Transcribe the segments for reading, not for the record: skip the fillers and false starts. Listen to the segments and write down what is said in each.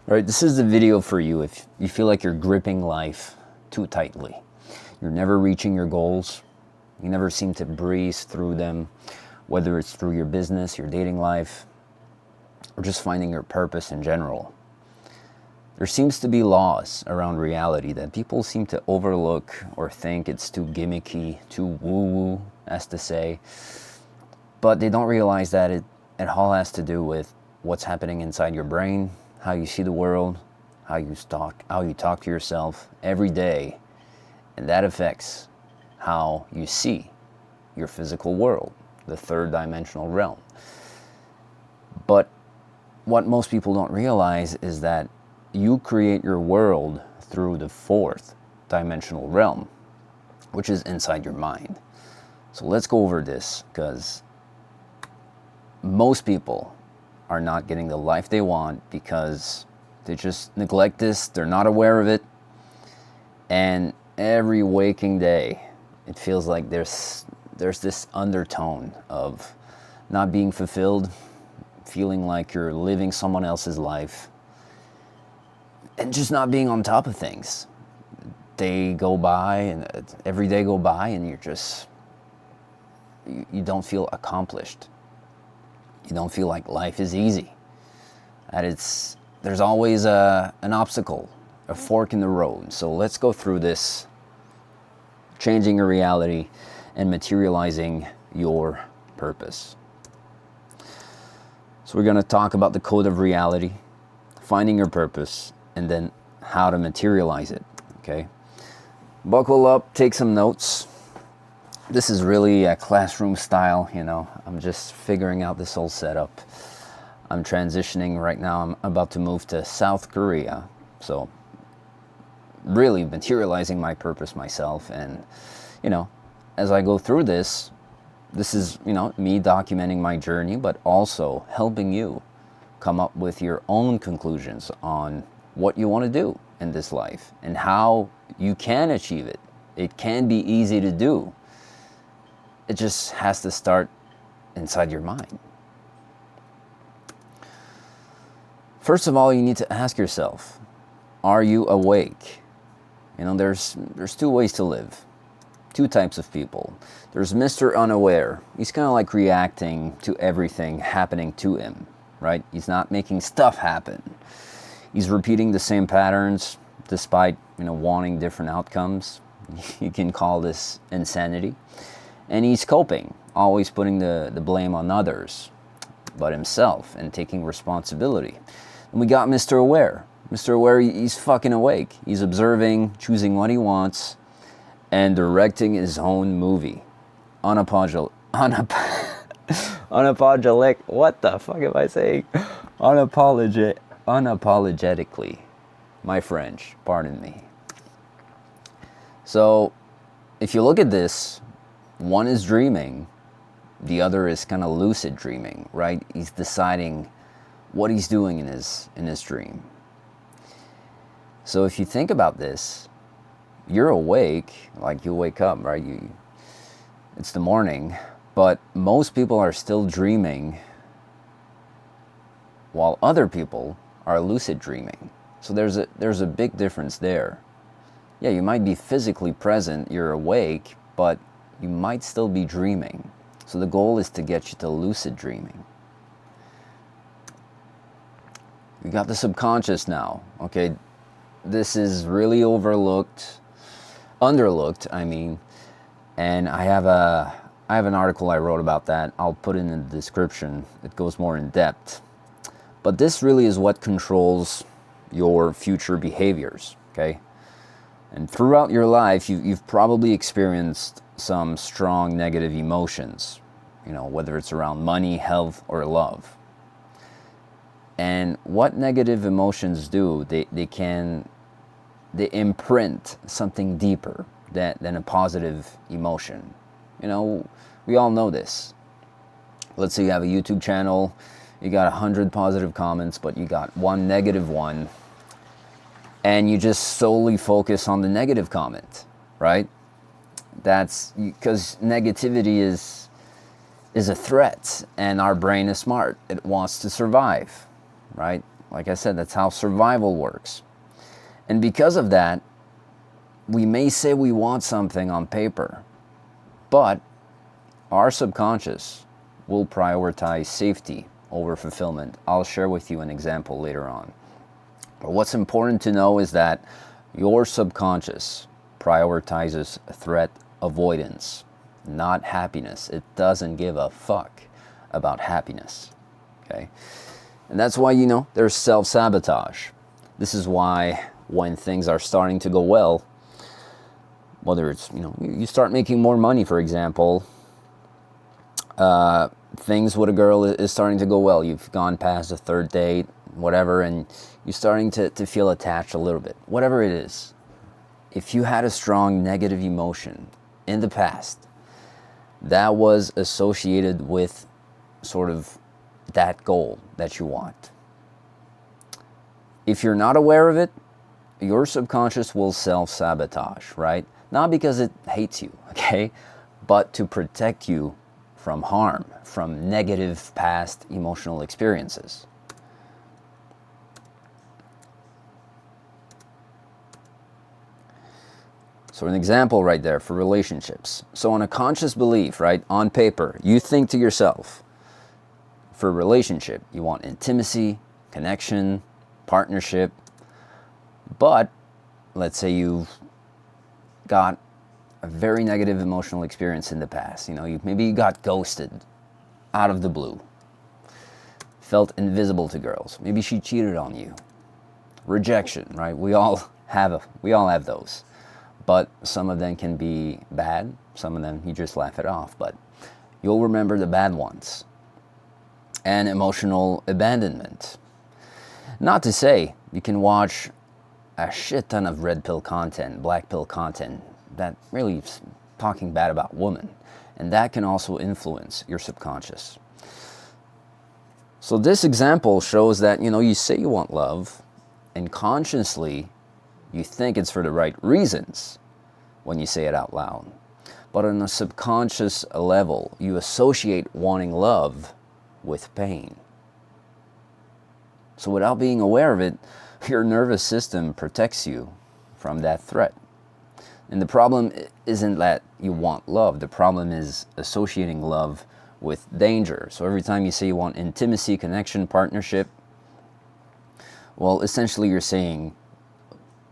All right, this is the video for you if you feel like you're gripping life too tightly. You're never reaching your goals. You never seem to breeze through them, whether it's through your business, your dating life, or just finding your purpose in general. There seems to be laws around reality that people seem to overlook or think it's too gimmicky, too woo-woo, as to say. But they don't realize that it all has to do with what's happening inside your brain, how you see the world, how you talk to yourself every day, and that affects how you see your physical world, the third dimensional realm. But what most people don't realize is that you create your world through the fourth dimensional realm, which is inside your mind. So let's go over this, because most people are not getting the life they want because they just neglect this, they're not aware of it, and every waking day it feels like there's this undertone of not being fulfilled, feeling like you're living someone else's life, and just not being on top of things. Day go by, and every day go by, and you don't feel accomplished. You don't feel like life is easy. There's always an obstacle, a fork in the road. So let's go through this, changing your reality and materializing your purpose. So we're going to talk about the code of reality, finding your purpose, and then how to materialize it. Okay? Buckle up, take some notes. This is really a classroom style, I'm just figuring out this whole setup. I'm transitioning right now. I'm about to move to South Korea. So really materializing my purpose myself. And, as I go through this is, me documenting my journey, but also helping you come up with your own conclusions on what you want to do in this life and how you can achieve it. It can be easy to do. It just has to start inside your mind. First of all, you need to ask yourself, are you awake? There's two ways to live. Two types of people. There's Mr. Unaware. He's kind of like reacting to everything happening to him, right? He's not making stuff happen. He's repeating the same patterns despite, wanting different outcomes. You can call this insanity. And he's coping, always putting the blame on others but himself and taking responsibility. And we got Mr. Aware. Mr. Aware, he's fucking awake. He's observing, choosing what he wants, and directing his own movie. Unapologetic. What the fuck am I saying? Unapologetically. My French, pardon me. So, if you look at this, one is dreaming, the other is kind of lucid dreaming, right? He's deciding what he's doing in his dream. So if you think about this, you're awake, like you wake up, right? It's the morning, but most people are still dreaming while other people are lucid dreaming. So there's a big difference there. Yeah, you might be physically present, you're awake, but you might still be dreaming. So the goal is to get you to lucid dreaming. We got the subconscious now, okay? This is really underlooked, and I have an article I wrote about that. I'll put it in the description. It goes more in depth. But this really is what controls your future behaviors, okay? And throughout your life, you've probably experienced some strong negative emotions, whether it's around money, health, or love. And what negative emotions do, they imprint something deeper than a positive emotion. We all know this. Let's say you have a YouTube channel, you got 100 positive comments, but you got one negative one, and you just solely focus on the negative comment, right? That's because negativity is a threat, and our brain is smart. It wants to survive, right? Like I said, that's how survival works. And because of that, we may say we want something on paper, but our subconscious will prioritize safety over fulfillment. I'll share with you an example later on. But what's important to know is that your subconscious prioritizes threat avoidance, not happiness. It doesn't give a fuck about happiness. Okay? And that's why, there's self-sabotage. This is why when things are starting to go well, whether it's, you start making more money, for example, things with a girl is starting to go well. You've gone past the third date, whatever, and you're starting to feel attached a little bit. Whatever it is, if you had a strong negative emotion in the past, that was associated with sort of that goal that you want. If you're not aware of it, your subconscious will self-sabotage, right? Not because it hates you, okay? But to protect you from harm, from negative past emotional experiences. So an example right there for relationships. So on a conscious belief, right, on paper, you think to yourself, for a relationship, you want intimacy, connection, partnership, but let's say you've got a very negative emotional experience in the past. Maybe you got ghosted out of the blue, felt invisible to girls. Maybe she cheated on you. Rejection, right? We all have those. But some of them can be bad. Some of them you just laugh it off. But you'll remember the bad ones. And emotional abandonment. Not to say you can watch a shit ton of red pill content, black pill content that really is talking bad about women. And that can also influence your subconscious. So this example shows that, you say you want love, and consciously you think it's for the right reasons when you say it out loud. But on a subconscious level, you associate wanting love with pain. So without being aware of it, your nervous system protects you from that threat. And the problem isn't that you want love. The problem is associating love with danger. So every time you say you want intimacy, connection, partnership, well, essentially you're saying,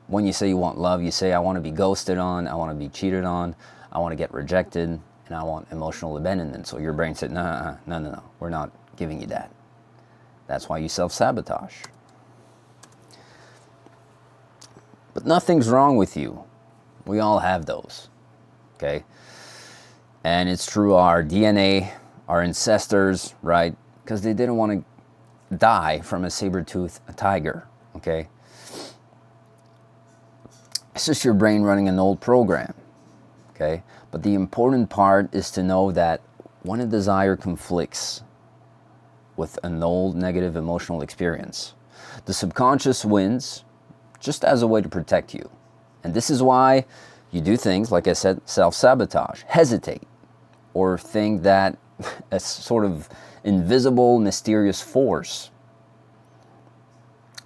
when you say you want love, you say, I want to be ghosted on, I want to be cheated on, I want to get rejected, and I want emotional abandonment. So your brain said, no, we're not giving you that. That's why you self-sabotage. But nothing's wrong with you. We all have those, okay? And it's through our DNA, our ancestors, right? Because they didn't want to die from a saber-toothed tiger, okay? It's just your brain running an old program, okay? But the important part is to know that when a desire conflicts with an old negative emotional experience, the subconscious wins just as a way to protect you. And this is why you do things, like I said, self-sabotage, hesitate, or think that a sort of invisible, mysterious force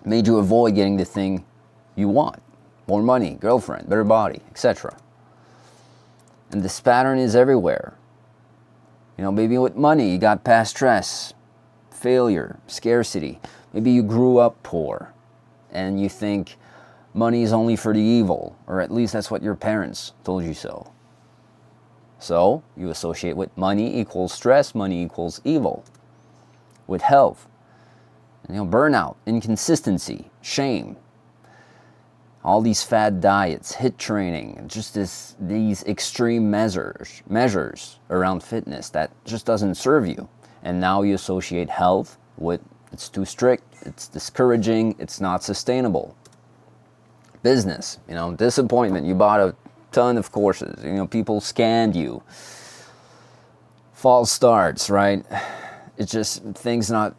made you avoid getting the thing you want. More money, girlfriend, better body, etc. And this pattern is everywhere. Maybe with money, you got past stress, failure, scarcity. Maybe you grew up poor and you think money is only for the evil, or at least that's what your parents told you so. So you associate with money equals stress, money equals evil. With health, burnout, inconsistency, shame, all these fad diets, HIIT training, just these extreme measures around fitness that just doesn't serve you. And now you associate health with it's too strict, it's discouraging, it's not sustainable. Business, disappointment. You bought a ton of courses. People scammed you. False starts, right? It's just things not.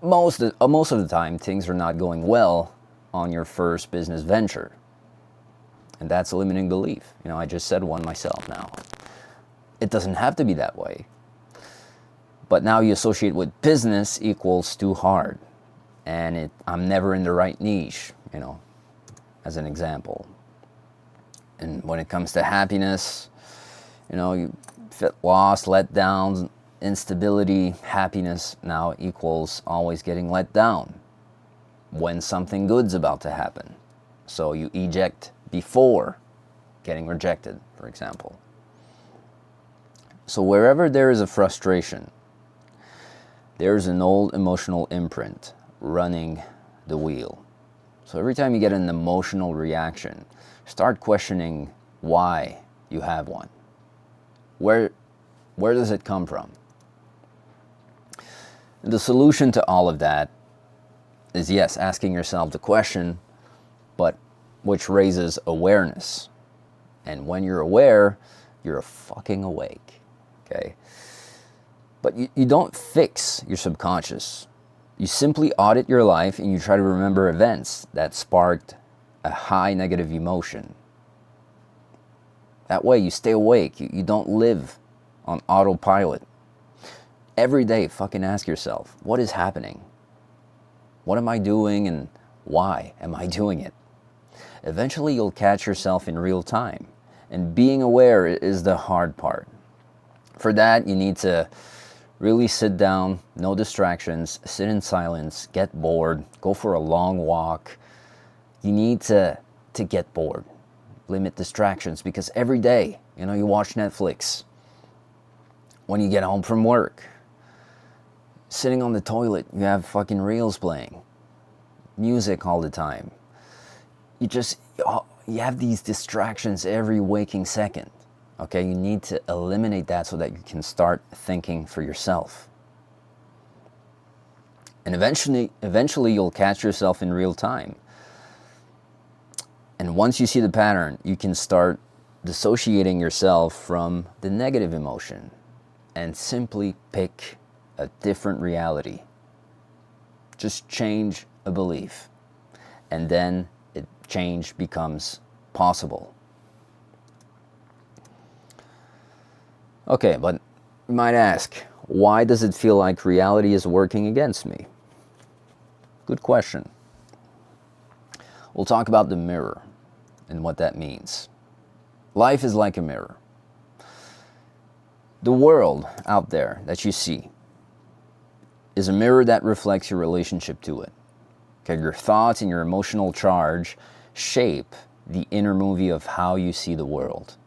Most of the time, things are not going well on your first business venture, and that's a limiting belief. I just said one myself. Now, it doesn't have to be that way. But now you associate with business equals too hard. and I'm never in the right niche, as an example. And when it comes to happiness, you feel lost, let down, instability. Happiness now equals always getting let down when something good's about to happen. So you eject before getting rejected, for example. So wherever there is a frustration, there's an old emotional imprint running the wheel. So every time you get an emotional reaction, start questioning why you have one. Where does it come from? The solution to all of that is, yes, asking yourself the question, but which raises awareness. And when you're aware, you're fucking awake, okay? But you don't fix your subconscious. You simply audit your life and you try to remember events that sparked a high negative emotion. That way you stay awake. You don't live on autopilot. Every day, fucking ask yourself, what is happening? What am I doing and why am I doing it? Eventually you'll catch yourself in real time. And being aware is the hard part. For that, you need to really sit down, no distractions, sit in silence, get bored, go for a long walk. You need to get bored. Limit distractions, because every day, you watch Netflix. When you get home from work, sitting on the toilet, you have fucking reels playing, music all the time. You have these distractions every waking second. Okay, you need to eliminate that so that you can start thinking for yourself. And eventually you'll catch yourself in real time. And once you see the pattern, you can start dissociating yourself from the negative emotion and simply pick a different reality. Just change a belief, and then change becomes possible. Okay, but you might ask, why does it feel like reality is working against me? Good question. We'll talk about the mirror and what that means. Life is like a mirror. The world out there that you see is a mirror that reflects your relationship to it. Okay, your thoughts and your emotional charge shape the inner movie of how you see the world.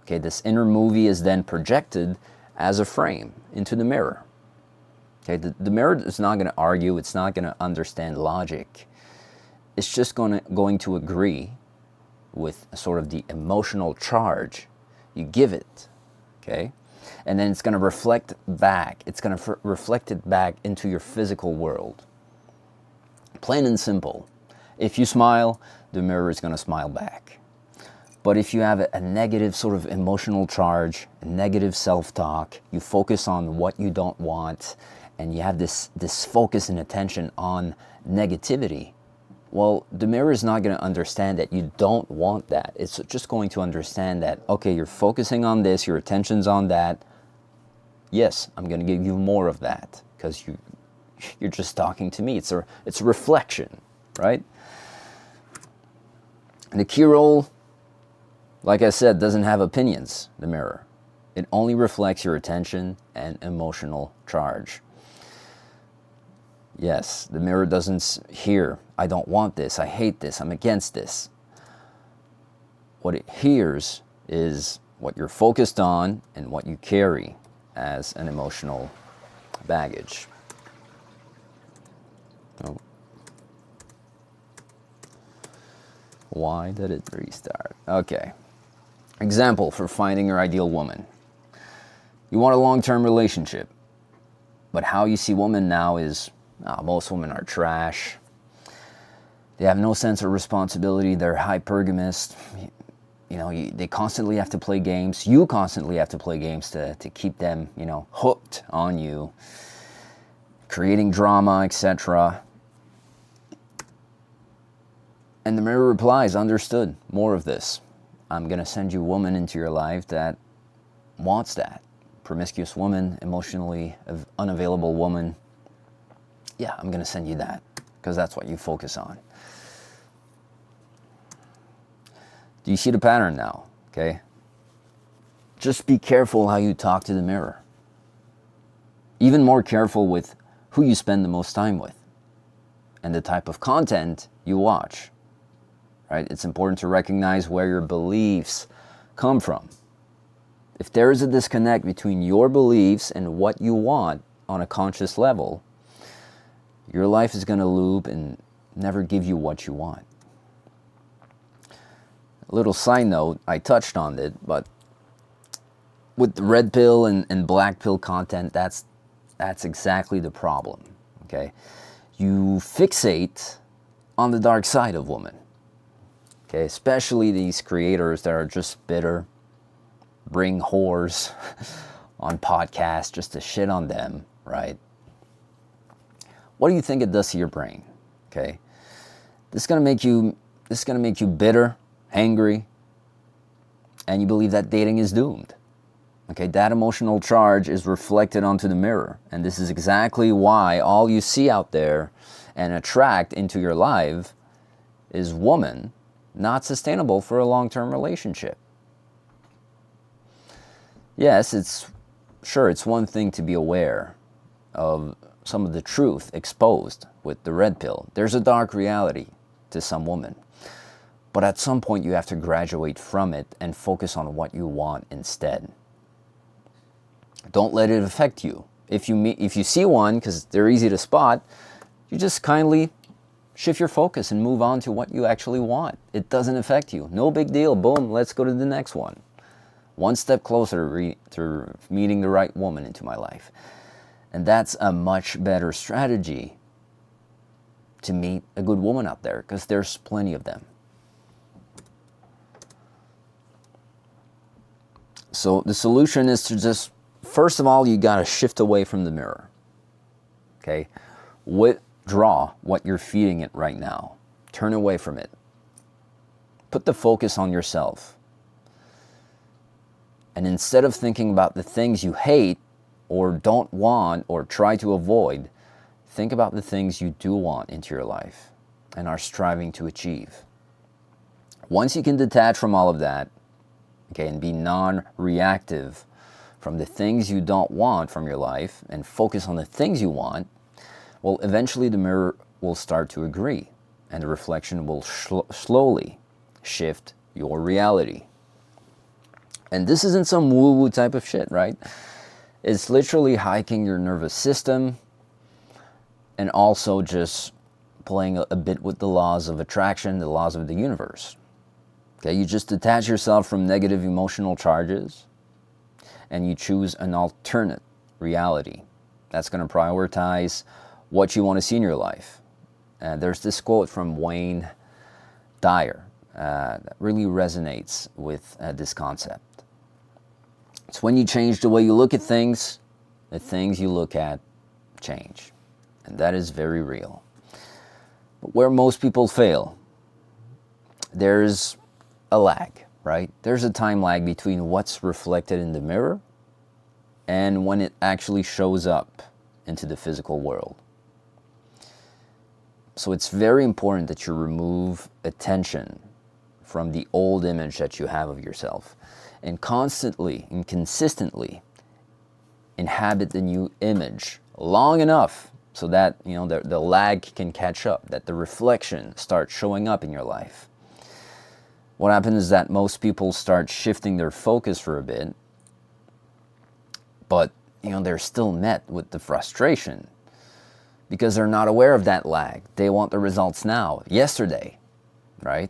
Okay, this inner movie is then projected as a frame into the mirror. Okay, the mirror is not going to argue, it's not going to understand logic. It's just going to agree with sort of the emotional charge you give it. Okay? And then it's going to reflect back. It's going to reflect it back into your physical world. Plain and simple. If you smile, the mirror is going to smile back. But if you have a negative sort of emotional charge, a negative self-talk, you focus on what you don't want, and you have this focus and attention on negativity, well, the mirror is not going to understand that you don't want that. It's just going to understand that, okay, you're focusing on this, your attention's on that. Yes, I'm going to give you more of that because you're just talking to me. It's a reflection, right? And the key role, like I said, doesn't have opinions, the mirror. It only reflects your attention and emotional charge. Yes, the mirror doesn't hear, I don't want this, I hate this, I'm against this. What it hears is what you're focused on and what you carry as an emotional baggage. Oh. Why did it restart? Okay. Example for finding your ideal woman. You want a long-term relationship, but how you see women now is, most women are trash. They have no sense of responsibility. They're hypergamist. They constantly have to play games. You constantly have to play games to keep them, hooked on you, creating drama, etc. And the mirror replies, understood, more of this. I'm going to send you a woman into your life that wants that. Promiscuous woman, emotionally unavailable woman. Yeah, I'm going to send you that because that's what you focus on. Do you see the pattern now? Okay. Just be careful how you talk to the mirror. Even more careful with who you spend the most time with and the type of content you watch. Right? It's important to recognize where your beliefs come from. If there is a disconnect between your beliefs and what you want on a conscious level, your life is going to loop and never give you what you want. A little side note, I touched on it, but with the red pill and black pill content, that's exactly the problem. Okay? You fixate on the dark side of women. Okay? Especially these creators that are just bitter, bring whores on podcasts just to shit on them, right? What do you think it does to your brain? Okay? This is gonna make you bitter, angry, and you believe that dating is doomed. Okay, that emotional charge is reflected onto the mirror, and this is exactly why all you see out there and attract into your life is woman not sustainable for a long-term relationship. Yes, it's one thing to be aware of some of the truth exposed with the red pill. There's a dark reality to some women. But at some point you have to graduate from it and focus on what you want instead. Don't let it affect you. If you see one, because they're easy to spot, you just kindly shift your focus and move on to what you actually want. It doesn't affect you. No big deal. Boom, let's go to the next one. One step closer to meeting the right woman into my life. And that's a much better strategy to meet a good woman out there, because there's plenty of them. So the solution is to just, first of all, you got to shift away from the mirror. Okay? Withdraw what you're feeding it right now. Turn away from it. Put the focus on yourself. And instead of thinking about the things you hate or don't want or try to avoid, think about the things you do want into your life and are striving to achieve. Once you can detach from all of that, okay, and be non-reactive from the things you don't want from your life and focus on the things you want, well, eventually the mirror will start to agree and the reflection will slowly shift your reality. And this isn't some woo-woo type of shit, right? It's literally hiking your nervous system and also just playing a bit with the laws of attraction, the laws of the universe. Okay, you just detach yourself from negative emotional charges and you choose an alternate reality that's going to prioritize what you want to see in your life. There's this quote from Wayne Dyer that really resonates with this concept. It's when you change the way you look at things, the things you look at change. And that is very real. But where most people fail, there's a lag, right? There's a time lag between what's reflected in the mirror and when it actually shows up into the physical world. So it's very important that you remove attention from the old image that you have of yourself and constantly and consistently inhabit the new image long enough so that the lag can catch up, that the reflection starts showing up in your life. What happens is that most people start shifting their focus for a bit, but they're still met with the frustration because they're not aware of that lag. They want the results now, yesterday, right?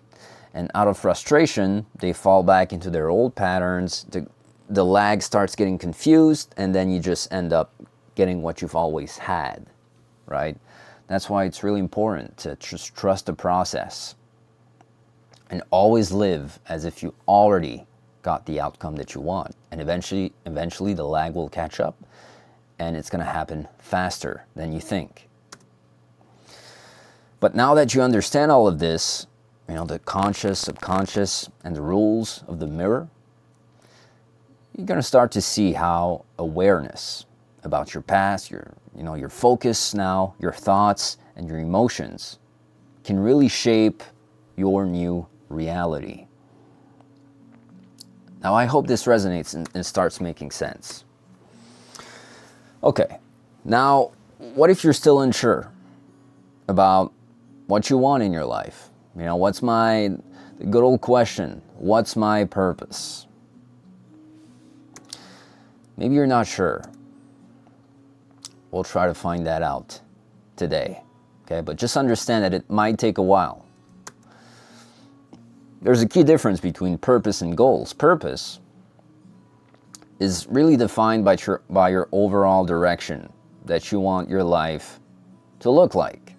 And out of frustration, they fall back into their old patterns. The lag starts getting confused, and then you just end up getting what you've always had, right? That's why it's really important to just trust the process and always live as if you already got the outcome that you want. And eventually the lag will catch up, and it's going to happen faster than you think. But now that you understand all of this, the conscious, subconscious, and the rules of the mirror, you're going to start to see how awareness about your past, your your focus now, your thoughts, and your emotions can really shape your new reality. Now, I hope this resonates and starts making sense. Okay, now, what if you're still unsure about what you want in your life? What's the good old question, what's my purpose? Maybe you're not sure. We'll try to find that out today, okay? But just understand that it might take a while. There's a key difference between purpose and goals. Purpose is really defined by your overall direction that you want your life to look like.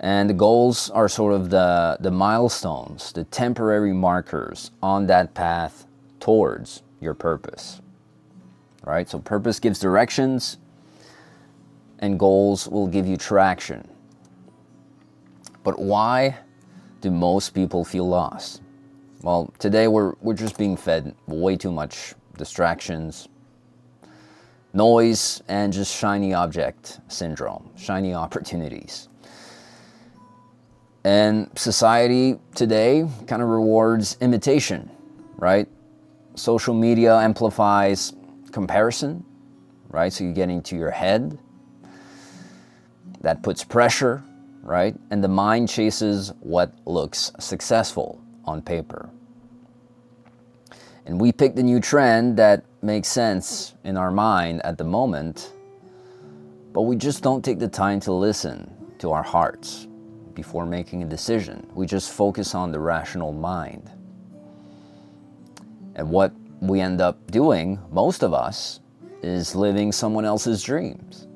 And the goals are sort of the milestones, the temporary markers on that path towards your purpose. Right? So purpose gives directions, and goals will give you traction. But why do most people feel lost? Well, today we're just being fed way too much distractions, noise, and just shiny object syndrome, shiny opportunities. And society today kind of rewards imitation, right? Social media amplifies comparison, right? So you get into your head. That puts pressure, right? And the mind chases what looks successful on paper. And we pick the new trend that makes sense in our mind at the moment, but we just don't take the time to listen to our hearts before making a decision. We just focus on the rational mind. And what we end up doing, most of us, is living someone else's dreams.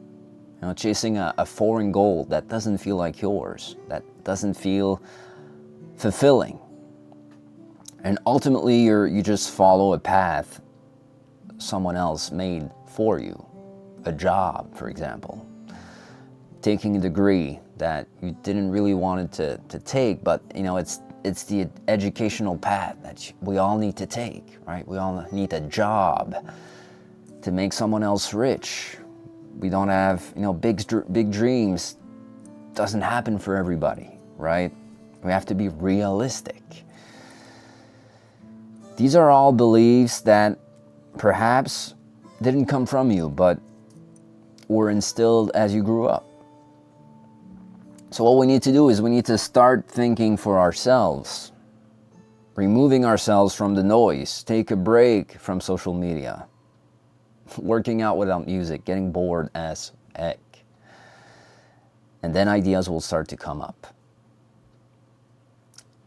Chasing a foreign goal that doesn't feel like yours, that doesn't feel fulfilling. And ultimately, you just follow a path someone else made for you. A job, for example. Taking a degree that you didn't really want to take, but it's the educational path that we all need to take, right? We all need a job to make someone else rich. We don't have, big dreams. Doesn't happen for everybody, right? We have to be realistic. These are all beliefs that perhaps didn't come from you, but were instilled as you grew up. So what we need to do is we need to start thinking for ourselves, removing ourselves from the noise, take a break from social media, working out without music, getting bored as heck. And then ideas will start to come up.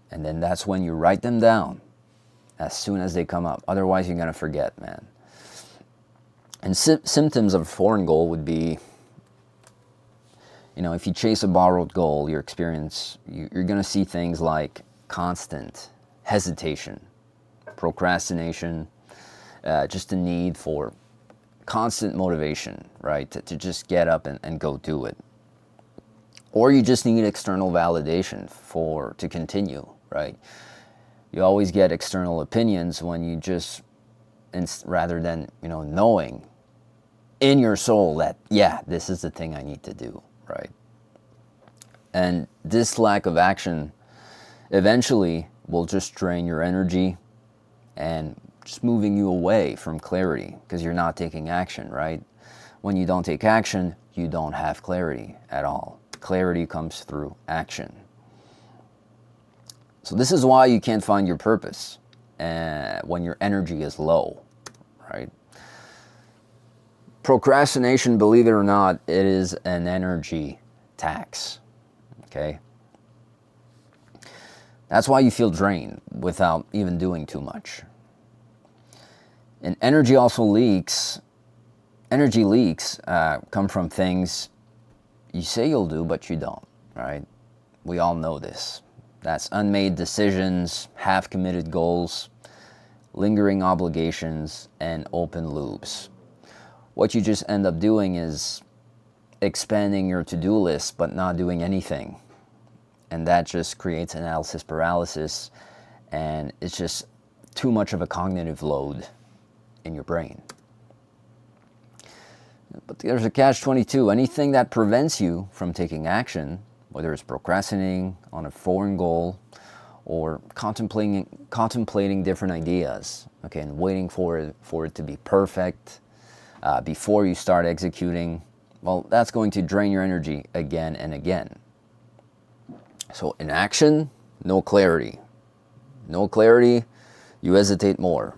And then that's when you write them down as soon as they come up. Otherwise, you're going to forget, man. And symptoms of a foreign goal would be, if you chase a borrowed goal, you're going to see things like constant hesitation, procrastination, just a need for constant motivation, right? To just get up and go do it. Or you just need external validation to continue, right? You always get external opinions when you just, rather than, knowing in your soul that, yeah, this is the thing I need to do, right? And this lack of action eventually will just drain your energy and just moving you away from clarity because you're not taking action, right? When you don't take action, you don't have clarity at all. Clarity comes through action. So this is why you can't find your purpose when your energy is low, right? Procrastination, believe it or not, it is an energy tax, okay? That's why you feel drained without even doing too much. And energy leaks come from things you say you'll do, but you don't, right? We all know this. That's unmade decisions, half-committed goals, lingering obligations, and open loops. What you just end up doing is expanding your to-do list, but not doing anything. And that just creates analysis paralysis, and it's just too much of a cognitive load in your brain. But there's a catch-22. Anything that prevents you from taking action, whether it's procrastinating on a foreign goal or contemplating different ideas, okay, and waiting for it to be perfect before you start executing, well, that's going to drain your energy again and again. So inaction, no clarity. No clarity, you hesitate more.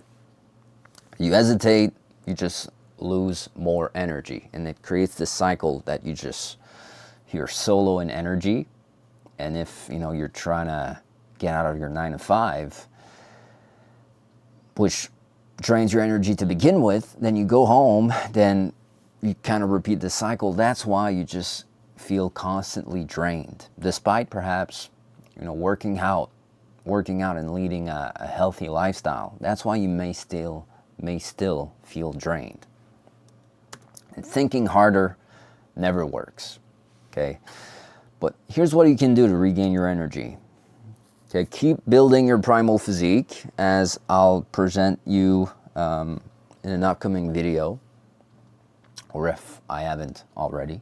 You hesitate, you just lose more energy. And it creates this cycle that you're solo in energy. And if, you're trying to get out of your 9 to 5, which drains your energy to begin with, then you go home, then you kind of repeat the cycle. That's why you just feel constantly drained, despite perhaps, working out and leading a healthy lifestyle. That's why you may still feel drained. And thinking harder never works, okay? But here's what you can do to regain your energy. Okay, keep building your primal physique, as I'll present you in an upcoming video, or if I haven't already.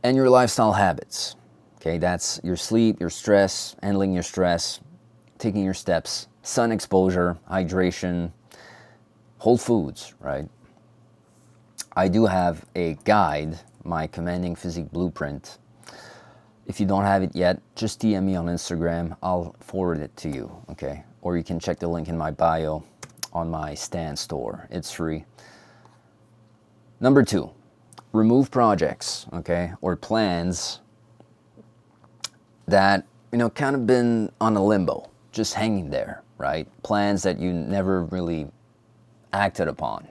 And your lifestyle habits. Okay, that's your sleep, your stress, handling your stress, taking your steps, sun exposure, hydration, whole foods, right? I do have a guide, my Commanding Physique Blueprint. If you don't have it yet, just DM me on Instagram. I'll forward it to you, okay? Or you can check the link in my bio on my Stan store. It's free. Number 2, remove projects, okay, or plans that, kind of been on a limbo, just hanging there, right? Plans that you never really acted upon.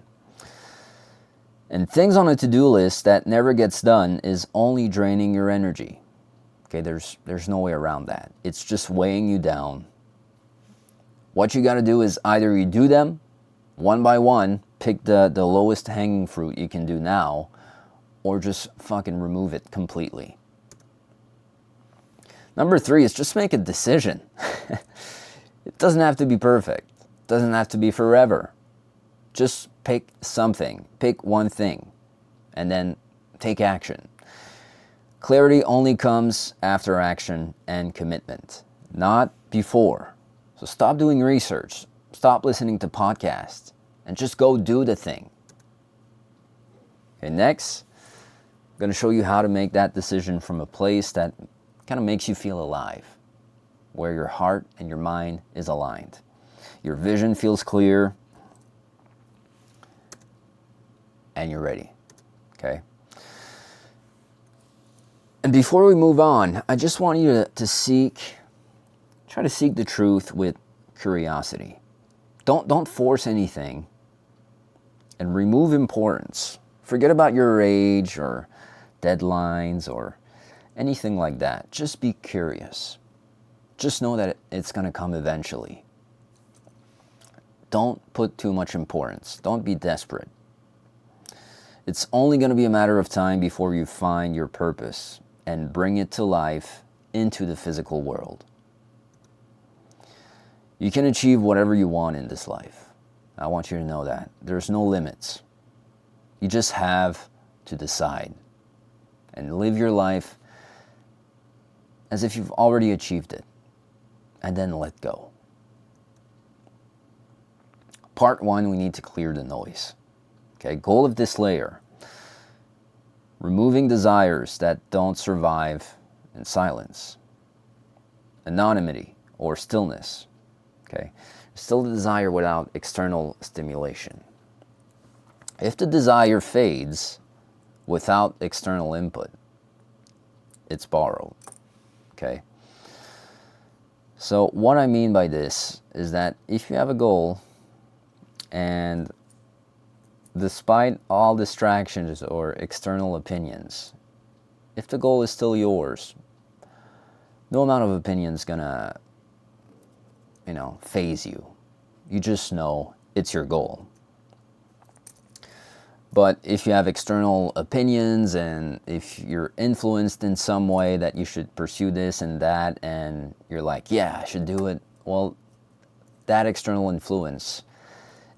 And things on a to-do list that never gets done is only draining your energy. Okay, there's no way around that. It's just weighing you down. What you got to do is either you do them one by one, pick the lowest hanging fruit you can do now, or just fucking remove it completely. Number 3 is just make a decision. It doesn't have to be perfect. It doesn't have to be forever. Just pick something. Pick one thing. And then take action. Clarity only comes after action and commitment, not before. So stop doing research. Stop listening to podcasts. And just go do the thing. Okay, next, I'm going to show you how to make that decision from a place that kind of makes you feel alive, where your heart and your mind is aligned. Your vision feels clear, and you're ready, okay? And before we move on, I just want you to try to seek the truth with curiosity. Don't force anything, and remove importance. Forget about your age or deadlines or anything like that. Just be curious. Just know that it's going to come eventually. Don't put too much importance. Don't be desperate. It's only going to be a matter of time before you find your purpose and bring it to life into the physical world. You can achieve whatever you want in this life. I want you to know that. There's no limits. You just have to decide and live your life as if you've already achieved it, and then let go. Part 1, we need to clear the noise. Okay, goal of this layer: removing desires that don't survive in silence. Anonymity or stillness. Okay, still the desire without external stimulation. If the desire fades without external input, it's borrowed. Okay. So what I mean by this is that if you have a goal and despite all distractions or external opinions, if the goal is still yours, no amount of opinion is gonna, phase you. You just know it's your goal. But if you have external opinions and if you're influenced in some way that you should pursue this and that, and you're like, yeah, I should do it, well, that external influence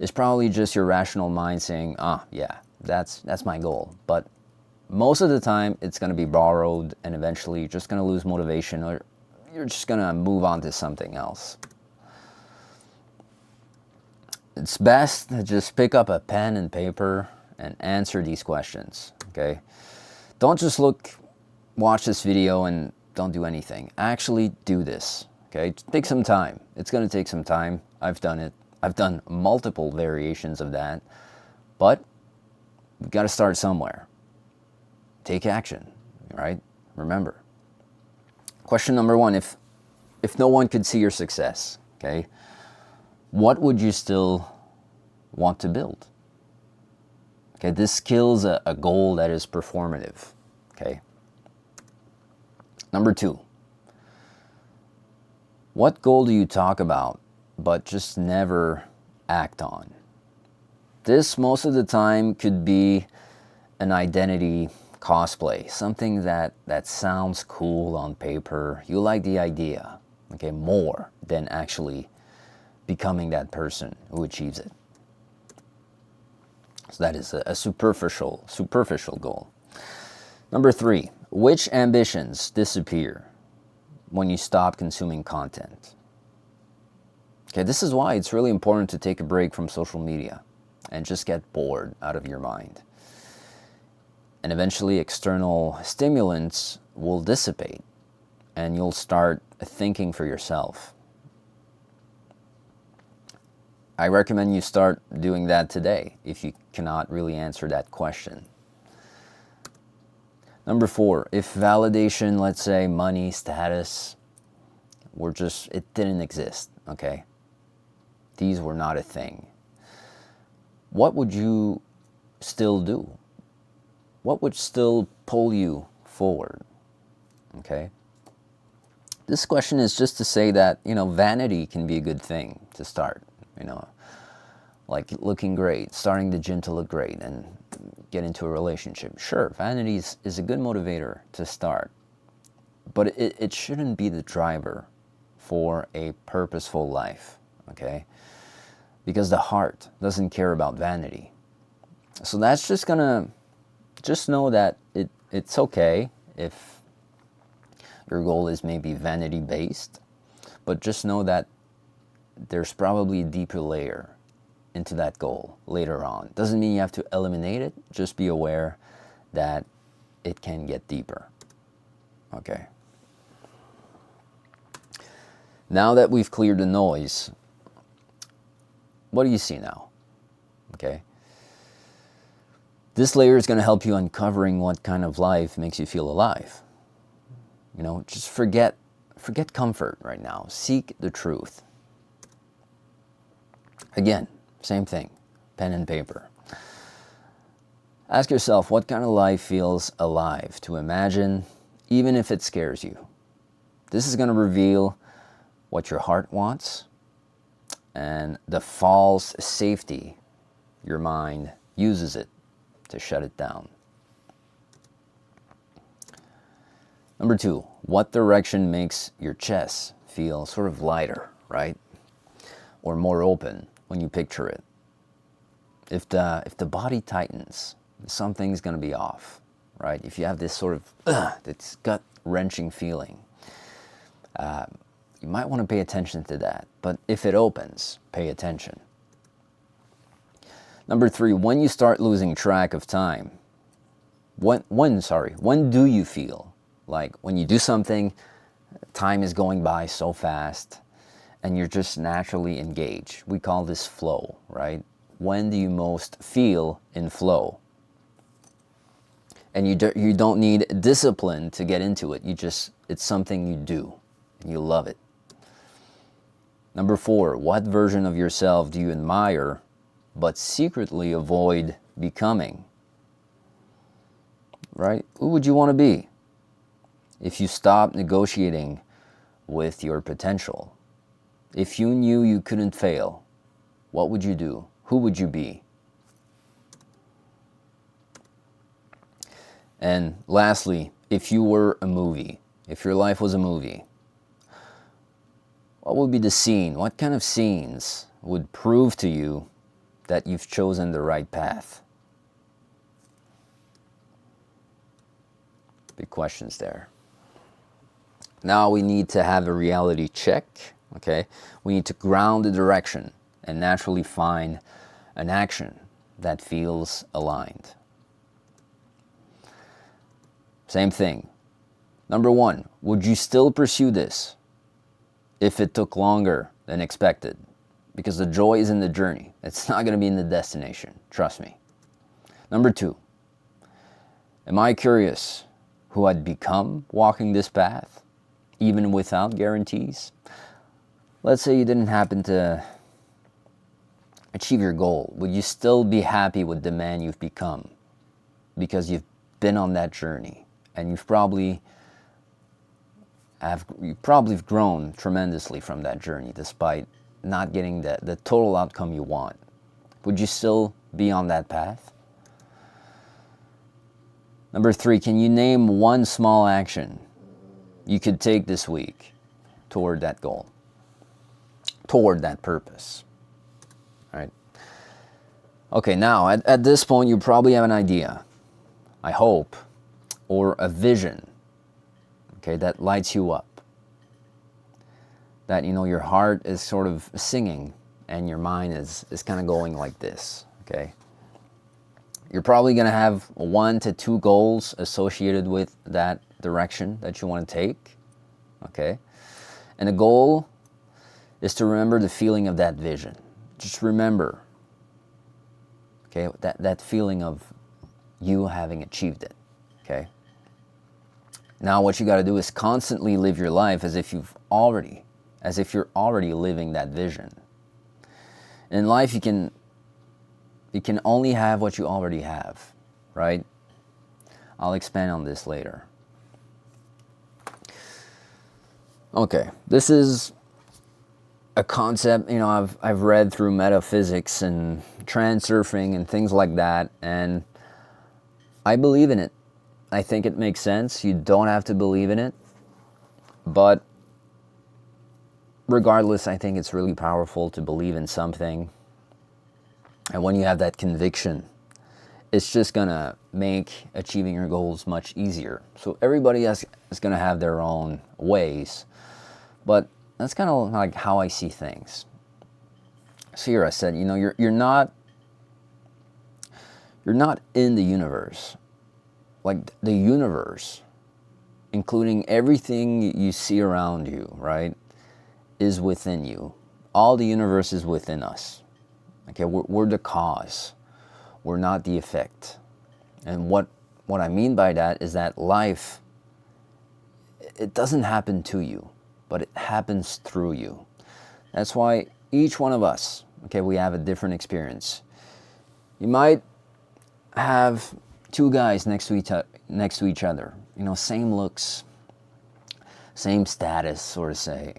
is probably just your rational mind saying, yeah, That's my goal. But most of the time, it's going to be borrowed, and eventually you're just going to lose motivation, or you're just going to move on to something else. It's best to just pick up a pen and paper and answer these questions, okay? Don't just watch this video and don't do anything. Actually do this, okay? Take some time. It's going to take some time. I've done it. I've done multiple variations of that, but we've got to start somewhere. Take action, right? Remember. Question number 1, if no one could see your success, okay, what would you still want to build? Okay, this kills a goal that is performative, okay? Number 2, what goal do you talk about but just never act on? This, most of the time, could be an identity cosplay, something that sounds cool on paper. You like the idea, okay, more than actually becoming that person who achieves it. So that is a superficial goal. Number 3, which ambitions disappear when you stop consuming content? Okay, this is why it's really important to take a break from social media and just get bored out of your mind. And eventually external stimulants will dissipate and you'll start thinking for yourself. I recommend you start doing that today if you cannot really answer that question. Number 4, if validation, let's say money, status, it didn't exist, okay? These were not a thing. What would you still do? What would still pull you forward, okay? This question is just to say that, vanity can be a good thing to start, like looking great, starting the gym to look great and get into a relationship. Sure, vanity is a good motivator to start, but it shouldn't be the driver for a purposeful life, okay? Because the heart doesn't care about vanity. So that's just know that it's okay if your goal is maybe vanity based, but just know that there's probably a deeper layer into that goal later on. Doesn't mean you have to eliminate it, just be aware that it can get deeper. Okay. Now that we've cleared the noise, what do you see now? Okay. This layer is going to help you uncovering what kind of life makes you feel alive. Just forget comfort right now. Seek the truth. Again, same thing, pen and paper. Ask yourself what kind of life feels alive to imagine, even if it scares you. This is going to reveal what your heart wants and the false safety your mind uses it to shut it down. Number 2, what direction makes your chest feel sort of lighter, right? Or more open when you picture it. If the body tightens, something's going to be off, right? If you have this sort of this gut-wrenching feeling, you might want to pay attention to that. But if it opens, pay attention. Number 3, when you start losing track of time, when do you feel like when you do something, time is going by so fast and you're just naturally engaged? We call this flow, right? When do you most feel in flow? And you don't need discipline to get into it. It's something you do and you love it. Number 4, what version of yourself do you admire but secretly avoid becoming? Right? Who would you want to be if you stopped negotiating with your potential? If you knew you couldn't fail, what would you do? Who would you be? And lastly, if you were a movie, if your life was a movie, what would be the scene? What kind of scenes would prove to you that you've chosen the right path? Big questions there. Now we need to have a reality check, okay? We need to ground the direction and naturally find an action that feels aligned. Same thing. Number one, would you still pursue this if it took longer than expected? Because the joy is in the journey. It's not going to be in the destination. Trust me. Number two, am I curious who I'd become walking this path, even without guarantees? Let's say you didn't happen to achieve your goal. Would you still be happy with the man you've become? Because you've been on that journey and you've probably grown tremendously from that journey despite not getting the total outcome you want. Would you still be on that path? Number three, can you name one small action you could take this week toward that goal, toward that purpose? All right. Okay, now at this point, you probably have an idea, I hope, or a vision, okay, that lights you up. That, your heart is sort of singing and your mind is kind of going like this, okay? You're probably going to have 1 to 2 goals associated with that direction that you want to take, okay? And the goal is to remember the feeling of that vision. Just remember, okay, that feeling of you having achieved it, okay? Now what you got to do is constantly live your life as if you're already living that vision. In life, you can only have what you already have, right? I'll expand on this later. Okay, this is a concept, I've read through metaphysics and transurfing and things like that, and I believe in it. I think it makes sense. You don't have to believe in it, but regardless, I think it's really powerful to believe in something. And when you have that conviction, it's just going to make achieving your goals much easier. So everybody is going to have their own ways, but that's kind of like how I see things. So here I said, you're not in the universe. Like the universe, including everything you see around you, right, is within you. All the universe is within us. Okay, we're the cause. We're not the effect. And what I mean by that is that life, it doesn't happen to you, but it happens through you. That's why each one of us, okay, we have a different experience. You might have 2 guys next to each other, same looks, same status, sort of say,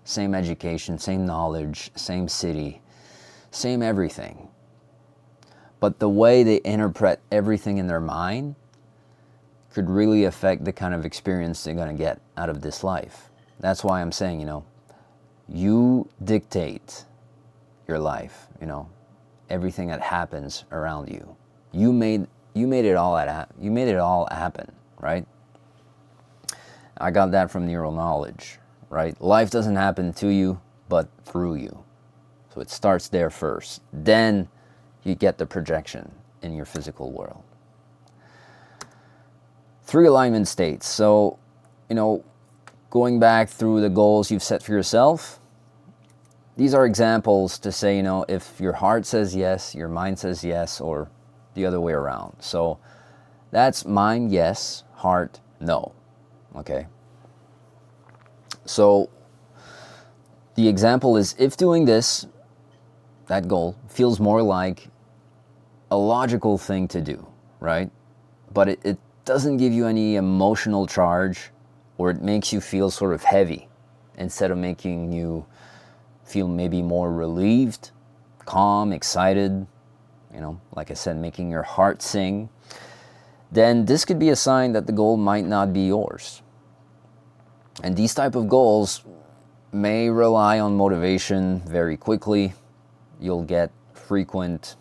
same education, same knowledge, same city, same everything. But the way they interpret everything in their mind could really affect the kind of experience they're going to get out of this life. That's why I'm saying, you dictate your life, everything that happens around you. You made it all happen, right? I got that from neural knowledge, right? Life doesn't happen to you, but through you. So it starts there first. Then you get the projection in your physical world. 3 alignment states. So, going back through the goals you've set for yourself, these are examples to say, if your heart says yes, your mind says yes, or the other way around. So that's mind, yes, heart, no. Okay? So the example is, if doing this, that goal, feels more like a logical thing to do, right? But it doesn't give you any emotional charge, or it makes you feel sort of heavy instead of making you feel maybe more relieved, calm, excited, like I said, making your heart sing, then this could be a sign that the goal might not be yours. And these type of goals may rely on motivation very quickly. You'll get frequent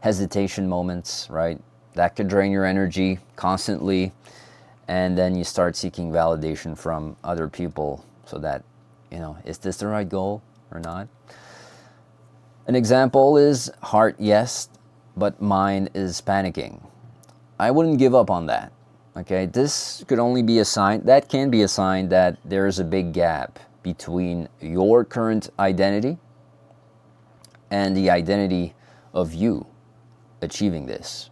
hesitation moments, right? That could drain your energy constantly. and then you start seeking validation from other people so that, is this the right goal or not? An example is heart yes, but mind is panicking. I wouldn't give up on that. Okay, this could only be a sign, that can be a sign that there's a big gap between your current identity and the identity of you achieving this.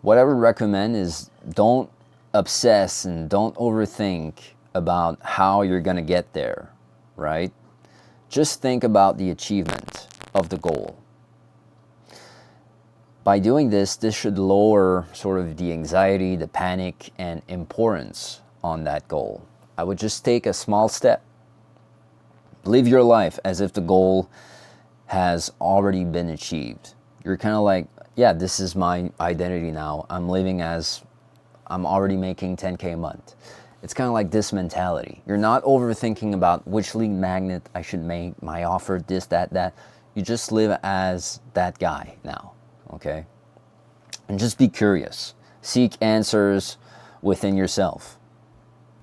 What I would recommend is don't obsess and don't overthink about how you're going to get there, right? Just think about the achievement of the goal. By doing this should lower sort of the anxiety, the panic, and importance on that goal. I would just take a small step. Live your life as if the goal has already been achieved. You're kind of like, yeah, this is my identity now. I'm living as I'm already making 10K a month. It's kind of like this mentality. You're not overthinking about which lead magnet I should make, my offer, this, that. You just live as that guy now. Okay? And just be curious. Seek answers within yourself.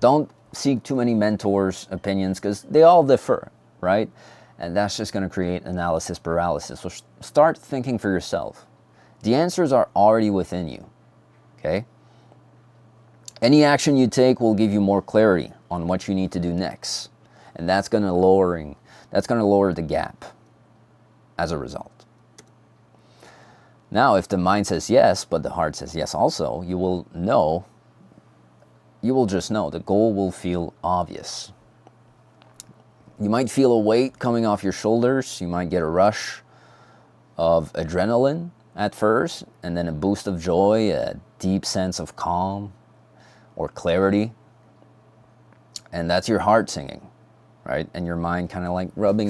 Don't seek too many mentors' opinions because they all differ, right? And that's just going to create analysis paralysis. So start thinking for yourself. The answers are already within you. Okay? Any action you take will give you more clarity on what you need to do next. And that's going to lower the gap as a result. Now, if the mind says yes, but the heart says yes also, you will just know. The goal will feel obvious. You might feel a weight coming off your shoulders. You might get a rush of adrenaline at first, and then a boost of joy, a deep sense of calm or clarity. And that's your heart singing, right? And your mind kind of like rubbing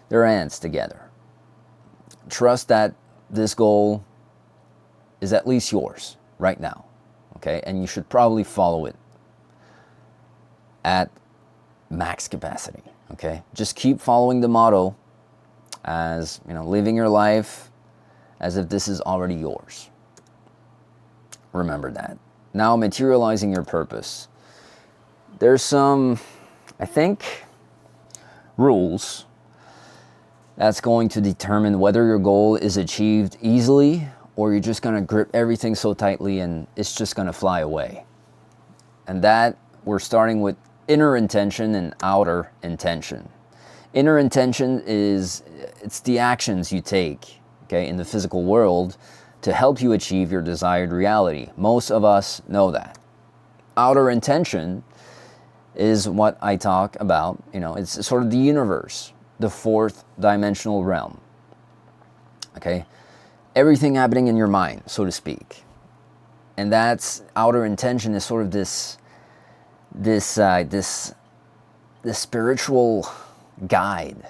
their hands together. Trust that this goal is at least yours right now, okay? And you should probably follow it at max capacity, okay? Just keep following the motto as, living your life as if this is already yours. Remember that. Now, materializing your purpose. There's some, I think, rules that's going to determine whether your goal is achieved easily or you're just going to grip everything so tightly and it's just going to fly away. And that we're starting with inner intention and outer intention. Inner intention it's the actions you take, okay, in the physical world to help you achieve your desired reality. Most of us know that. Outer intention is what I talk about, it's sort of the universe, the fourth dimensional realm. Okay? Everything happening in your mind, so to speak. And that's outer intention is sort of this spiritual guide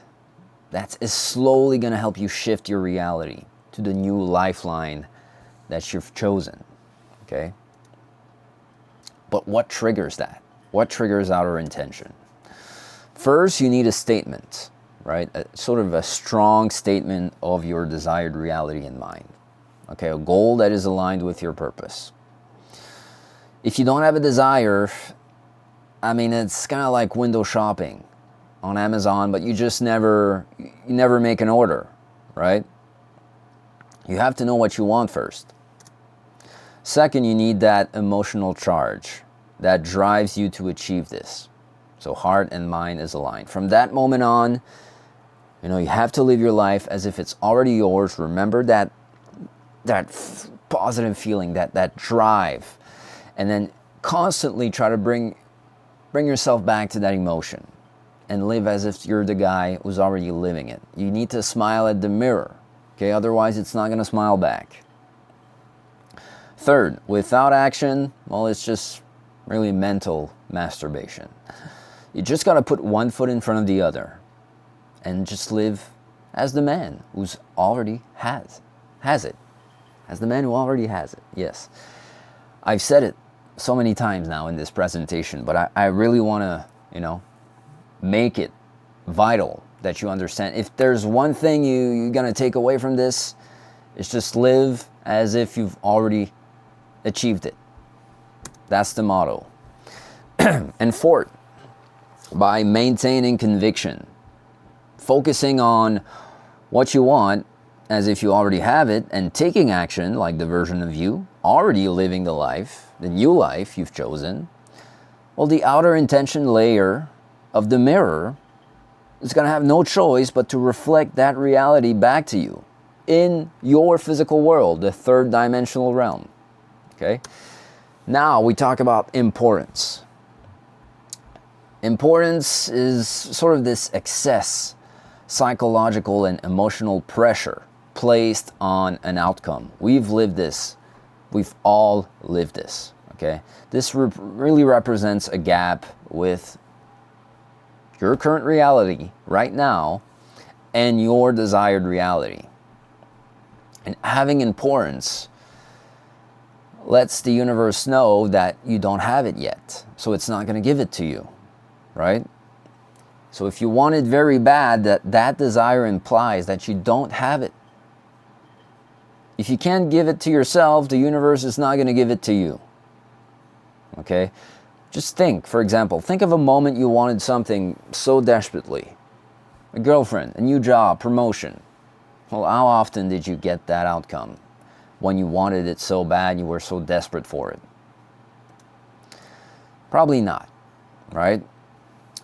that is slowly going to help you shift your reality to the new lifeline that you've chosen. Okay? But what triggers that? What triggers outer intention? First, you need a statement, right? Sort of a strong statement of your desired reality in mind. Okay, a goal that is aligned with your purpose. If you don't have a desire, it's kind of like window shopping on Amazon, but you never make an order, right? You have to know what you want first. Second, you need that emotional charge that drives you to achieve this. So heart and mind is aligned. From that moment on, you have to live your life as if it's already yours. Remember that positive feeling, that drive, and then constantly try to bring yourself back to that emotion and live as if you're the guy who's already living it. You need to smile at the mirror, okay? Otherwise, it's not going to smile back. Third, without action, it's just really mental masturbation. You just got to put one foot in front of the other and just live as the man who's already has it. As the man who already has it, yes. I've said it so many times now in this presentation, but I really want to, make it vital that you understand. If there's one thing you're going to take away from this, it's just live as if you've already achieved it. That's the motto. And fourth, by maintaining conviction, focusing on what you want as if you already have it, and taking action like the version of you already living the new life you've chosen. Well, the outer intention layer of the mirror is going to have no choice but to reflect that reality back to you in your physical world, the third dimensional realm. Okay? Now we talk about importance. Importance is sort of this excess, psychological and emotional pressure placed on an outcome. We've lived this. We've all lived this. Okay? This really represents a gap with your current reality right now and your desired reality. And having importance lets the universe know that you don't have it yet. So it's not going to give it to you, right? So if you want it very bad, that desire implies that you don't have it. If you can't give it to yourself, the universe is not going to give it to you. Okay? Just think, for example, think of a moment you wanted something so desperately. A girlfriend, a new job, promotion. Well, how often did you get that outcome when you wanted it so bad, you were so desperate for it? Probably not, right?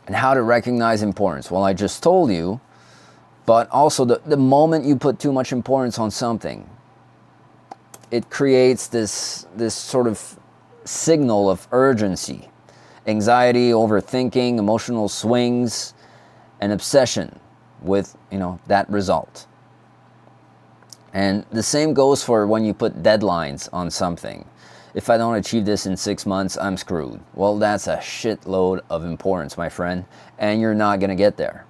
And how to recognize importance? Well, I just told you, but also the moment you put too much importance on something, it creates this sort of signal of urgency, anxiety, overthinking, emotional swings, and obsession with, that result. And the same goes for when you put deadlines on something. If I don't achieve this in 6 months, I'm screwed. Well, that's a shitload of importance, my friend, and you're not going to get there.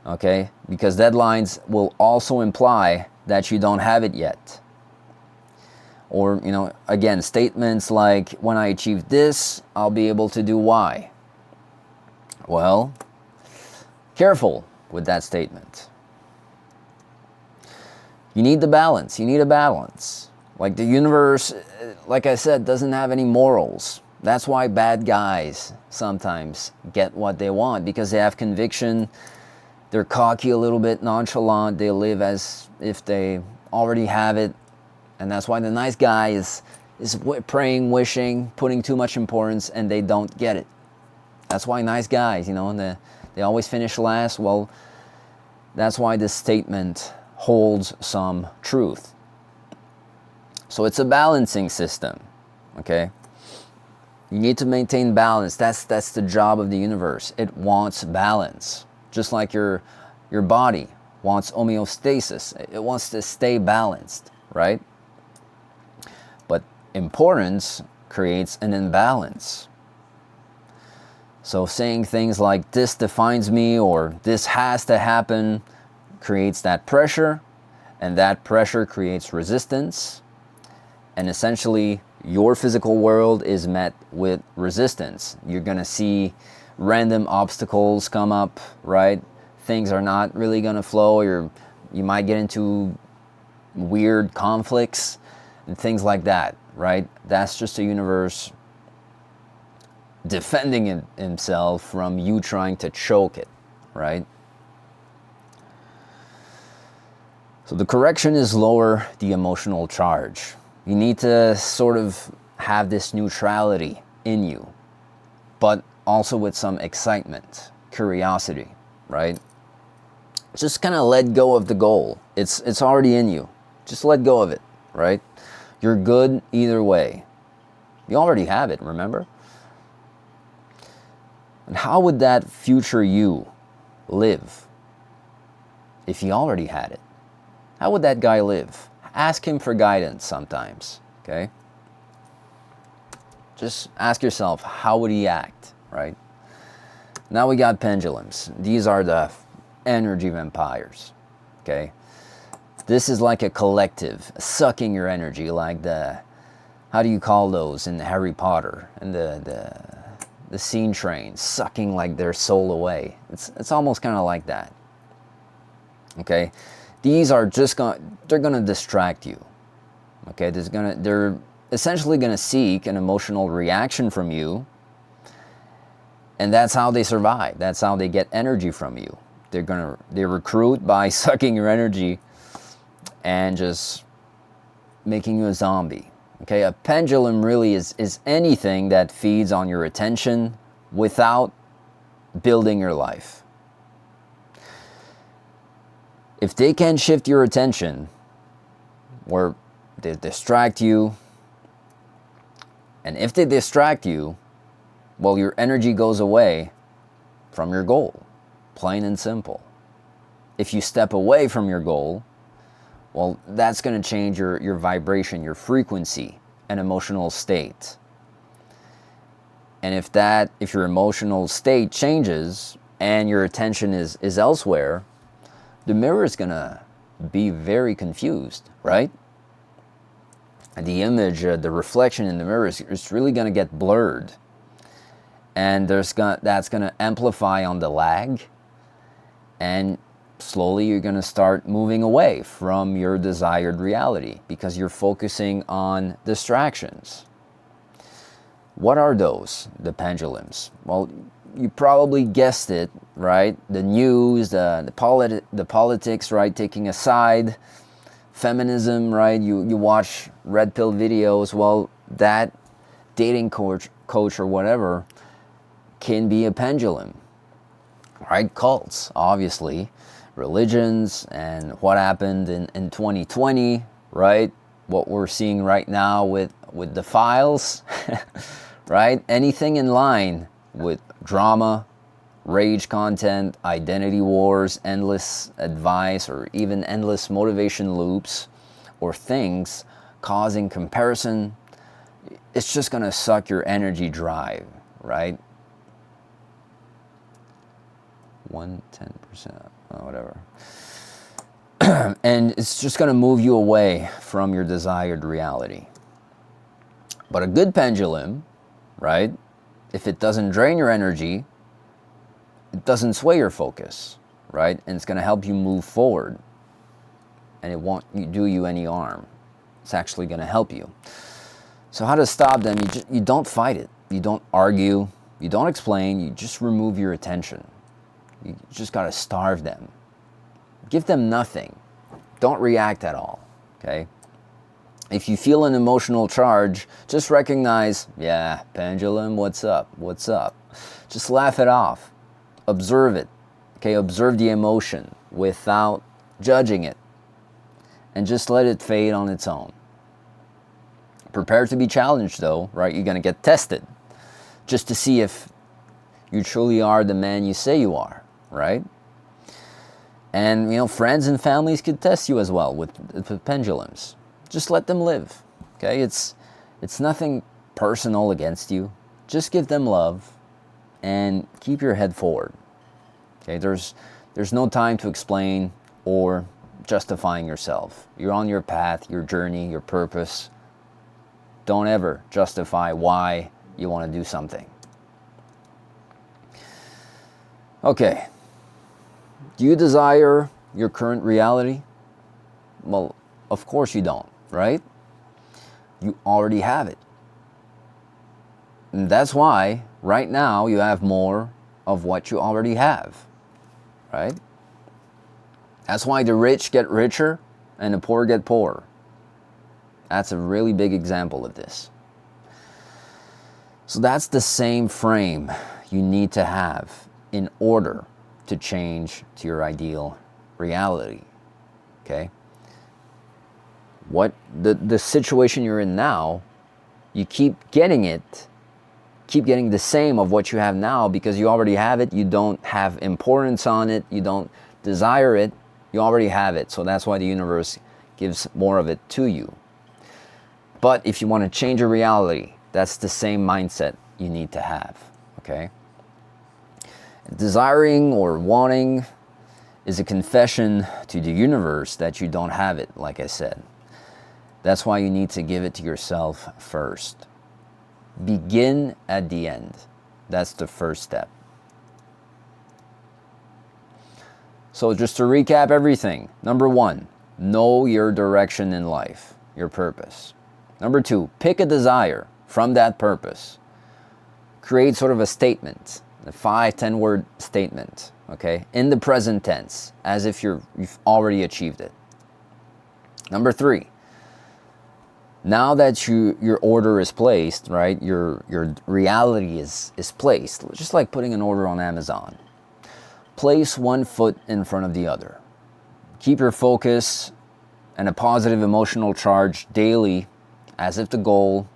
Okay? Because deadlines will also imply that you don't have it yet. Or, again, statements like, when I achieve this, I'll be able to do Y. Well, careful with that statement. You need the balance. You need a balance. Like the universe, like I said, doesn't have any morals. That's why bad guys sometimes get what they want, because they have conviction. They're cocky a little bit, nonchalant. They live as if they already have it. And that's why the nice guy is praying, wishing, putting too much importance, and they don't get it. That's why nice guys, they always finish last. Well, that's why this statement holds some truth. So it's a balancing system, okay? You need to maintain balance. That's the job of the universe. It wants balance, just like your body wants homeostasis. It wants to stay balanced, right? But importance creates an imbalance. So saying things like, this defines me, or this has to happen, creates that pressure, and that pressure creates resistance. And essentially, your physical world is met with resistance. You're going to see random obstacles come up, right? Things are not really going to flow. You might get into weird conflicts and things like that, right? That's just the universe defending himself from you trying to choke it, right? So the correction is lower the emotional charge. You need to sort of have this neutrality in you, but also with some excitement, curiosity, right? Just kind of let go of the goal. It's already in you. Just let go of it, right? You're good either way. You already have it, remember? And how would that future you live if he already had it? How would that guy live? Ask him for guidance sometimes, okay? Just ask yourself, how would he act, right? Now we got pendulums. These are the energy vampires, okay? This is like a collective, sucking your energy, like how do you call those in Harry Potter? And the scene train, sucking like their soul away. It's almost kind of like that, okay? These are they're gonna distract you, okay? They're essentially going to seek an emotional reaction from you, and that's how they survive. That's how they get energy from you. They recruit by sucking your energy and just making you a zombie. Okay, a pendulum really is anything that feeds on your attention without building your life. If they can shift your attention, or they distract you, and if they distract you, well, your energy goes away from your goal, plain and simple. If you step away from your goal, well, that's going to change your vibration, your frequency, and emotional state. And if your emotional state changes and your attention is elsewhere, the mirror is going to be very confused, right? And the image, the reflection in the mirror is really going to get blurred. And that's going to amplify on the lag. And slowly you're going to start moving away from your desired reality because you're focusing on distractions. What are those? The pendulums. Well, you probably guessed it, right? The news, the politics, right? Taking a side. Feminism, right? You watch red pill videos. Well, that dating coach or whatever can be a pendulum, right? Cults, obviously. Religions, and what happened in 2020, right? What we're seeing right now with the files, right? Anything in line with drama, rage content, identity wars, endless advice, or even endless motivation loops, or things causing comparison, it's just going to suck your energy dry, right? 110%. Whatever. And it's just going to move you away from your desired reality. But a good pendulum, right? If it doesn't drain your energy, it doesn't sway your focus, right? And it's going to help you move forward. And it won't do you any harm. It's actually going to help you. So how to stop them? You don't fight it. You don't argue. You don't explain. You just remove your attention. You just got to starve them. Give them nothing. Don't react at all, okay? If you feel an emotional charge, just recognize, yeah, pendulum, what's up? What's up? Just laugh it off. Observe it, okay? Observe the emotion without judging it. And just let it fade on its own. Prepare to be challenged, though, right? You're going to get tested just to see if you truly are the man you say you are. Right? And, friends and families could test you as well with pendulums. Just let them live, okay? It's nothing personal against you. Just give them love and keep your head forward, okay? There's no time to explain or justifying yourself. You're on your path, your journey, your purpose. Don't ever justify why you want to do something. Okay. Do you desire your current reality? Well, of course you don't, right? You already have it. And that's why, right now, you have more of what you already have, right? That's why the rich get richer and the poor get poorer. That's a really big example of this. So that's the same frame you need to have in order to change to your ideal reality, okay? What the situation you're in now, you keep getting the same of what you have now because you already have it. You don't have importance on it. You don't desire it. You already have it. So that's why the universe gives more of it to you. But if you want to change your reality, that's the same mindset you need to have, okay? Desiring or wanting is a confession to the universe that you don't have it, like I said. That's why you need to give it to yourself first. Begin at the end. That's the first step. So just to recap everything. Number 1, know your direction in life, your purpose. Number 2, pick a desire from that purpose. Create sort of a statement, a 5-10 word statement, okay, in the present tense, as if you've already achieved it. Number 3, now that your order is placed, right, your reality is placed, just like putting an order on Amazon. Place one foot in front of the other. Keep your focus and a positive emotional charge daily as if the goal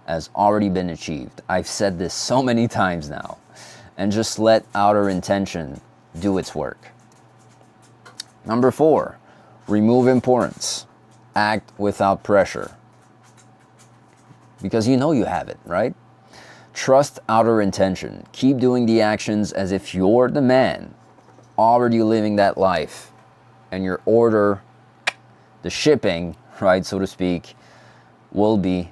has already been achieved. I've said this so many times now. And just let outer intention do its work. Number 4, remove importance. Act without pressure. Because you know you have it, right? Trust outer intention. Keep doing the actions as if you're the man, already living that life. And your order, the shipping, right, so to speak, will be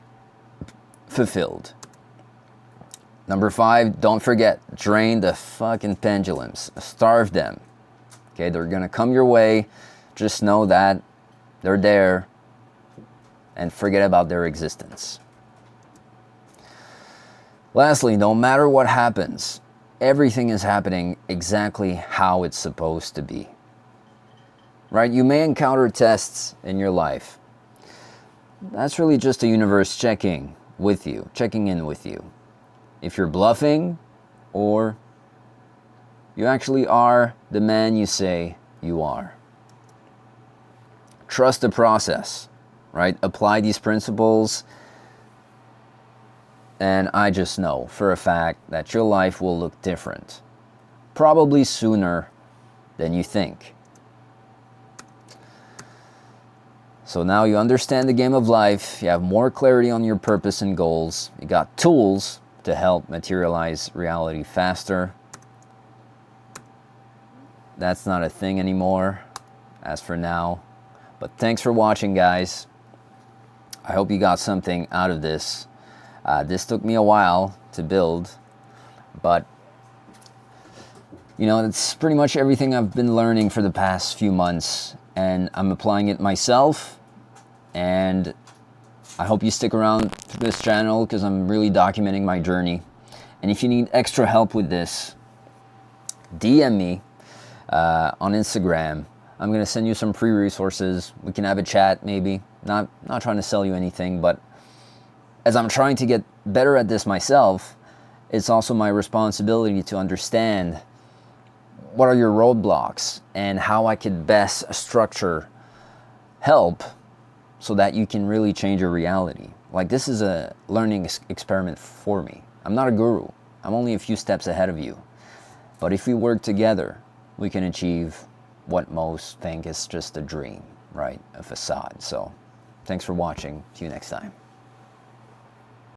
fulfilled. Number 5, don't forget, drain the fucking pendulums. Starve them. Okay, they're gonna come your way. Just know that they're there and forget about their existence. Lastly, no matter what happens, everything is happening exactly how it's supposed to be. Right? You may encounter tests in your life. That's really just the universe checking in with you. If you're bluffing, or you actually are the man you say you are. Trust the process, right? Apply these principles, and I just know for a fact that your life will look different. Probably sooner than you think. So now you understand the game of life, you have more clarity on your purpose and goals, you got tools to help materialize reality faster. That's not a thing anymore, as for now. But thanks for watching, guys. I hope you got something out of this. This took me a while to build, but you know, it's pretty much everything I've been learning for the past few months, and I'm applying it myself. And I hope you stick around to this channel because I'm really documenting my journey. And if you need extra help with this, DM me on Instagram. I'm going to send you some free resources. We can have a chat maybe. Not trying to sell you anything, but as I'm trying to get better at this myself, it's also my responsibility to understand what are your roadblocks and how I could best structure help so that you can really change your reality. Like, this is a learning experiment for me. I'm not a guru. I'm only a few steps ahead of you. But if we work together, we can achieve what most think is just a dream, right? A facade. So thanks for watching. See you next time.